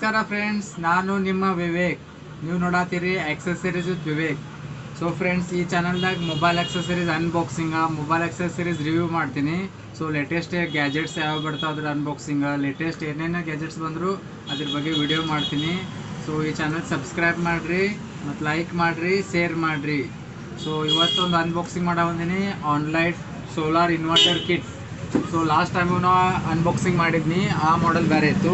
ನಮಸ್ಕಾರ ಫ್ರೆಂಡ್ಸ್, ನಾನು ನಿಮ್ಮ ವಿವೇಕ್. ನೀವು ನೋಡತ್ತೀರಿ accessories with Vivek. So friends, ಈ ಚಾನಲ್ದಾಗ mobile accessories unboxing, mobile accessories review ಮಾಡ್ತೀನಿ. ಸೊ ಲೇಟೆಸ್ಟ್ ಗ್ಯಾಜೆಟ್ಸ್ ಯಾವ ಬರ್ತಾವೆ ಅದ್ರ ಅನ್ಬಾಕ್ಸಿಂಗ್, ಲೇಟೆಸ್ಟ್ ಏನೇನು ಗ್ಯಾಜೆಟ್ಸ್ ಬಂದರೂ ಅದ್ರ ಬಗ್ಗೆ ವಿಡಿಯೋ ಮಾಡ್ತೀನಿ. ಸೊ ಈ ಚಾನಲ್ ಸಬ್ಸ್ಕ್ರೈಬ್ ಮಾಡಿರಿ ಮತ್ತು ಲೈಕ್ ಮಾಡಿರಿ, ಶೇರ್ ಮಾಡಿರಿ. ಸೊ ಇವತ್ತೊಂದು ಅನ್ಬಾಕ್ಸಿಂಗ್ ಮಾಡೋ ಬಂದೀನಿ, ಆನ್ಲೈಟ್ solar inverter kit. So last time ನಾವು ಅನ್ಬಾಕ್ಸಿಂಗ್ ಮಾಡಿದ್ನಿ, ಆ ಮಾಡೆಲ್ ಬೇರೆ ಇತ್ತು.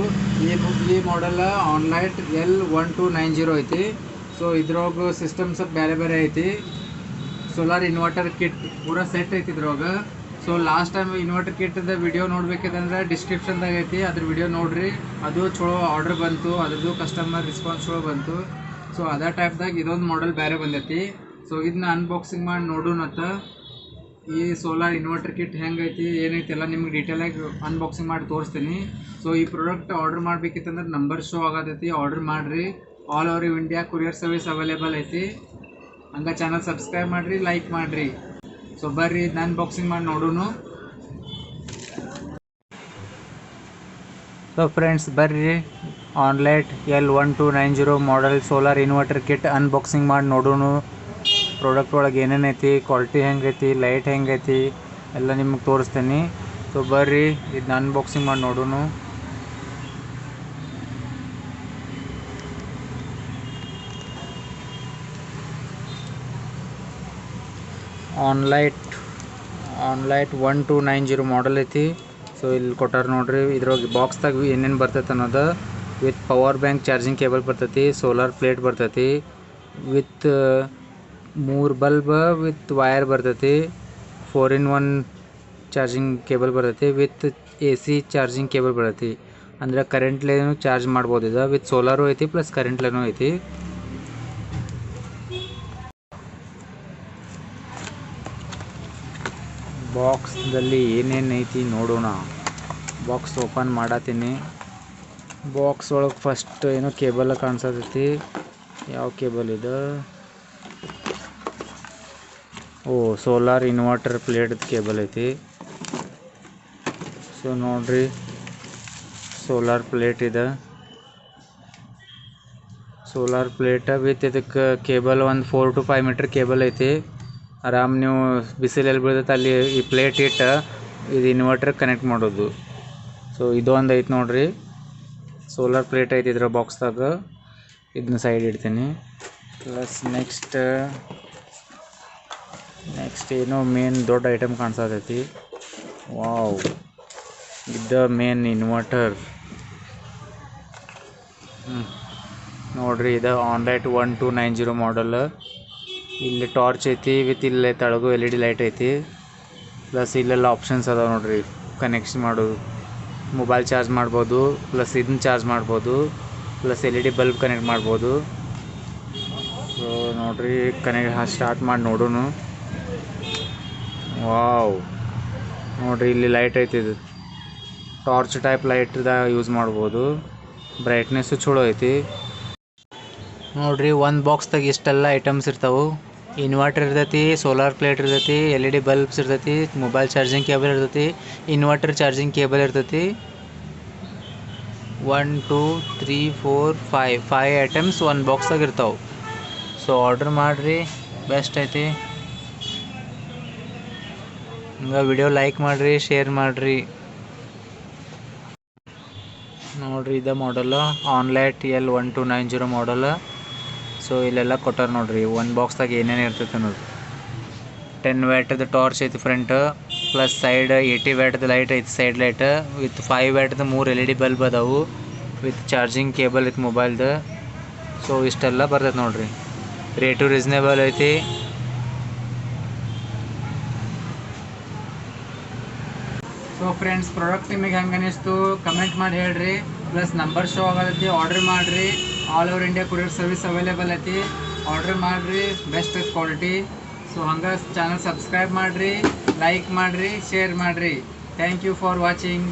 ಈ ಮಾಡೆಲ್ ಆನ್ಲೈಟ್ L1290 ಐತಿ. ಸೊ ಇದ್ರೊಳಗೆ ಸಿಸ್ಟಮ್ ಸ್ವಲ್ಪ ಬೇರೆ ಬೇರೆ ಐತಿ. ಸೋಲಾರ್ ಇನ್ವರ್ಟರ್ ಕಿಟ್ ಪೂರಾ ಸೆಟ್ ಐತಿ ಇದ್ರೊಳಗೆ. ಸೊ ಲಾಸ್ಟ್ ಟೈಮ್ ಇನ್ವರ್ಟರ್ ಕಿಟ್ದ ವಿಡಿಯೋ ನೋಡ್ಬೇಕಂದ್ರೆ ಡಿಸ್ಕ್ರಿಪ್ಷನ್ದಾಗ ಐತಿ, ಅದ್ರ ವಿಡಿಯೋ ನೋಡ್ರಿ. ಅದು ಚಲೋ ಆರ್ಡರ್ ಬಂತು, ಅದ್ರದ್ದು ಕಸ್ಟಮರ್ ರೆಸ್ಪಾನ್ಸ್ ಚಲೋ ಬಂತು. ಸೊ ಅದೇ ಟೈಪ್ದಾಗ ಇದೊಂದು ಮಾಡೆಲ್ ಬೇರೆ ಬಂದೈತಿ. ಸೊ ಇದನ್ನ ಅನ್ಬಾಕ್ಸಿಂಗ್ ಮಾಡಿ ನೋಡೋಣತ್ತ. ಈ ಸೋಲಾರ್ ಇನ್ವರ್ಟರ್ ಕಿಟ್ ಹೆಂಗೈತಿ ಏನೈತಿ ಎಲ್ಲ ನಿಮ್ಗೆ ಡೀಟೇಲಾಗಿ ಅನ್ಬಾಕ್ಸಿಂಗ್ ಮಾಡಿ ತೋರಿಸ್ತೀನಿ. ಸೊ ಈ ಪ್ರಾಡಕ್ಟ್ ಆರ್ಡರ್ ಮಾಡ್ಬೇಕಿತ್ತಂದ್ರೆ ನಂಬರ್ ಶೋ ಆಗತೈತಿ, ಆರ್ಡರ್ ಮಾಡಿರಿ. All over India courier service available ಐತಿ. ಹಂಗೆ ಚಾನಲ್ ಸಬ್ಸ್ಕ್ರೈಬ್ ಮಾಡಿರಿ, ಲೈಕ್ ಮಾಡಿರಿ. ಸೊ ಬರ್ರಿ ಇದನ್ನ ಅನ್ಬಾಕ್ಸಿಂಗ್ ಮಾಡಿ ನೋಡೋಣ. ಸೊ ಫ್ರೆಂಡ್ಸ್, ಬರ್ರಿ ಆನ್ಲೈಟ್ L1290 model solar inverter kit unboxing ಮಾಡಿ ನೋಡೋಣ. ಪ್ರಾಡಕ್ಟ್ ಒಳಗೆ ಏನೇನು ಐತಿ, ಕ್ವಾಲಿಟಿ ಹೆಂಗೈತಿ, ಲೈಟ್ ಹೆಂಗೈತಿ ಎಲ್ಲ ನಿಮಗೆ ತೋರಿಸ್ತೀನಿ. ಸೊ ಬರ್ರಿ ಇದನ್ನ ಅನ್ಬಾಕ್ಸಿಂಗ್ ಮಾಡಿ ನೋಡೋಣ. ಆನ್ಲೈಟ್ 1290 ಮಾಡೆಲ್ ಐತಿ. ಸೊ ಇಲ್ಲಿ ಕೊಟ್ಟಾರ ನೋಡ್ರಿ. ಇದ್ರೊಳಗೆ ಬಾಕ್ಸ್ದಾಗ ಏನೇನು ಬರ್ತೈತೆ ಅನ್ನೋದು, with power bank charging cable ಬರ್ತೈತಿ, ಸೋಲಾರ್ ಪ್ಲೇಟ್ ಬರ್ತೈತಿ, ವಿತ್ 3 ಬಲ್ಬ್ ವಿತ್ ವೈರ್ ಬರ್ತೈತಿ, 4-in-1 ಚಾರ್ಜಿಂಗ್ ಕೇಬಲ್ ಬರ್ತೈತಿ, ವಿತ್ AC ಚಾರ್ಜಿಂಗ್ ಕೇಬಲ್ ಬರ್ತೈತಿ. ಅಂದರೆ ಕರೆಂಟ್ಲೇನು ಚಾರ್ಜ್ ಮಾಡ್ಬೋದು. ಇದು ವಿತ್ ಸೋಲಾರು ಐತಿ ಪ್ಲಸ್ ಕರೆಂಟ್ಲೇನೂ ಐತಿ. ಬಾಕ್ಸ್ದಲ್ಲಿ ಏನೇನು ಐತಿ ನೋಡೋಣ. ಬಾಕ್ಸ್ ಓಪನ್ ಮಾಡತ್ತೀನಿ. ಬಾಕ್ಸ್ ಒಳಗೆ ಫಸ್ಟ್ ಏನೋ ಕೇಬಲ್ ಕಾಣಿಸತೈತಿ. ಯಾವ ಕೇಬಲ್ ಇದು? ಸೋಲಾರ್ ಇನ್ವರ್ಟರ್ ಪ್ಲೇಟ್ ಕೇಬಲ್ ಐತಿ. ಸೊ ನೋಡ್ರಿ, ಸೋಲಾರ್ ಪ್ಲೇಟ್ ಇದೆ. ಸೋಲಾರ್ ಪ್ಲೇಟ್ ವಿತ್ ಇದಕ್ಕೆ ಕೇಬಲ್ ಒಂದು 4 to 5 ಮೀಟರ್ ಕೇಬಲ್ ಐತಿ. ಆರಾಮ್ ನೀವು ಬಿಸಿಲೆಲ್ಲಿ ಬೀಳ್ತೈತೆ ಅಲ್ಲಿ ಈ ಪ್ಲೇಟ್ ಇಟ್ಟು ಇದು ಇನ್ವರ್ಟರ್ ಕನೆಕ್ಟ್ ಮಾಡೋದು. ಸೊ ಇದೊಂದು ಐತಿ ನೋಡ್ರಿ, ಸೋಲಾರ್ ಪ್ಲೇಟ್ ಐತಿ ಇದ್ರ ಬಾಕ್ಸ್ದಾಗ. ಇದನ್ನ ಸೈಡ್ ಇಡ್ತೀನಿ. ಪ್ಲಸ್ ನೆಕ್ಸ್ಟ್ ಏನೋ ಮೇನ್ ದೊಡ್ಡ ಐಟಮ್ ಕಾಣಿಸತೈತಿ. ವಾವ್, ಇದು ಮೇನ್ ಇನ್ವರ್ಟರ್. ನೋಡ್ರಿ, ಇದು ಆನ್ಲೈಟ್ 1290 ಮಾಡೆಲ್. ಇಲ್ಲಿ ಟಾರ್ಚ್ ಐತಿ, ವಿತ್ ಇಲ್ಲೇ ತೆಳಗು LED ಲೈಟ್ ಐತಿ. ಪ್ಲಸ್ ಇಲ್ಲೆಲ್ಲ ಆಪ್ಷನ್ಸ್ ಅದಾವೆ ನೋಡ್ರಿ. ಕನೆಕ್ಷನ್ ಮಾಡೋದು, ಮೊಬೈಲ್ ಚಾರ್ಜ್ ಮಾಡ್ಬೋದು, ಪ್ಲಸ್ ಇದನ್ನ ಚಾರ್ಜ್ ಮಾಡ್ಬೋದು, ಪ್ಲಸ್ LED ಬಲ್ಬ್ ಕನೆಕ್ಟ್ ಮಾಡ್ಬೋದು. ಸೊ ನೋಡ್ರಿ, ಸ್ಟಾರ್ಟ್ ಮಾಡಿ ನೋಡೋಣ. ವಾವ್, ನೋಡ್ರಿ ಇಲ್ಲಿ ಲೈಟ್ ಐತಿ. ಇದು ಟಾರ್ಚ್ ಟೈಪ್ ಲೈಟ್ದಾಗ ಯೂಸ್ ಮಾಡ್ಬೋದು. ಬ್ರೈಟ್ನೆಸ್ಸು ಚಲೋ ಐತಿ. ನೋಡ್ರಿ, ಒಂದು ಬಾಕ್ಸ್ದಾಗ ಇಷ್ಟೆಲ್ಲ ಐಟಮ್ಸ್ ಇರ್ತಾವೆ. ಇನ್ವರ್ಟರ್ ಇರ್ತೈತಿ, ಸೋಲಾರ್ ಪ್ಲೇಟ್ ಇರ್ತೈತಿ, LED ಬಲ್ಬ್ಸ್ ಇರ್ತೈತಿ, ಮೊಬೈಲ್ ಚಾರ್ಜಿಂಗ್ ಕೇಬಲ್ ಇರ್ತೈತಿ, ಇನ್ವರ್ಟರ್ ಚಾರ್ಜಿಂಗ್ ಕೇಬಲ್ ಇರ್ತೈತಿ. 1 2 3 4 5 ಐಟಮ್ಸ್ ಒಂದು ಬಾಕ್ಸ್ದಾಗ ಇರ್ತಾವೆ. ಸೊ ಆರ್ಡರ್ ಮಾಡಿರಿ, ಬೆಸ್ಟ್ ಐತಿ. ಹಂಗೆ ವಿಡಿಯೋ ಲೈಕ್ ಮಾಡಿರಿ, ಶೇರ್ ಮಾಡಿರಿ. ನೋಡ್ರಿ, ಇದು ಮಾಡಲ್ ಆನ್ಲೈಟ್ L1290 ಮಾಡಲ್. ಸೊ ಇಲ್ಲೆಲ್ಲ ಕೊಟ್ಟಾರ ನೋಡ್ರಿ, ಒಂದು ಬಾಕ್ಸ್ದಾಗ ಏನೇನು ಇರ್ತೈತೆ ಅನ್ನೋದು. 10 ವ್ಯಾಟ್ದ ಟಾರ್ಚ್ ಐತಿ ಫ್ರಂಟ್, ಪ್ಲಸ್ ಸೈಡ್ 80 ವ್ಯಾಟ್ದ ಲೈಟ್ ಐತಿ, side light with 5 ವ್ಯಾಟ್ದ 3 LED bulb ಅದಾವು, ವಿತ್ ಚಾರ್ಜಿಂಗ್ ಕೇಬಲ್ ಐತಿ ಮೊಬೈಲ್ದು. ಸೊ ಇಷ್ಟೆಲ್ಲ ಬರ್ತೈತೆ ನೋಡ್ರಿ. ರೇಟು ರೀಸನೇಬಲ್ ಐತಿ. ಸೊ ಫ್ರೆಂಡ್ಸ್, ಪ್ರಾಡಕ್ಟ್ ನಿಮಗೆ ಹೆಂಗೆ ಅನ್ನಿಸ್ತು ಕಮೆಂಟ್ ಮಾಡಿ ಹೇಳ್ರಿ. ಪ್ಲಸ್ ನಂಬರ್ ಶೋ ಆಗತೈತಿ, ಆರ್ಡರ್ ಮಾಡಿರಿ. All over India courier service available ಐತಿ. ಆರ್ಡರ್ ಮಾಡಿರಿ, ಬೆಸ್ಟ್ ಕ್ವಾಲಿಟಿ. ಸೊ ಹಂಗೆ ಚಾನಲ್ ಸಬ್ಸ್ಕ್ರೈಬ್ ಮಾಡಿರಿ, ಲೈಕ್ ಮಾಡಿರಿ, ಶೇರ್ ಮಾಡಿರಿ. Thank you for watching.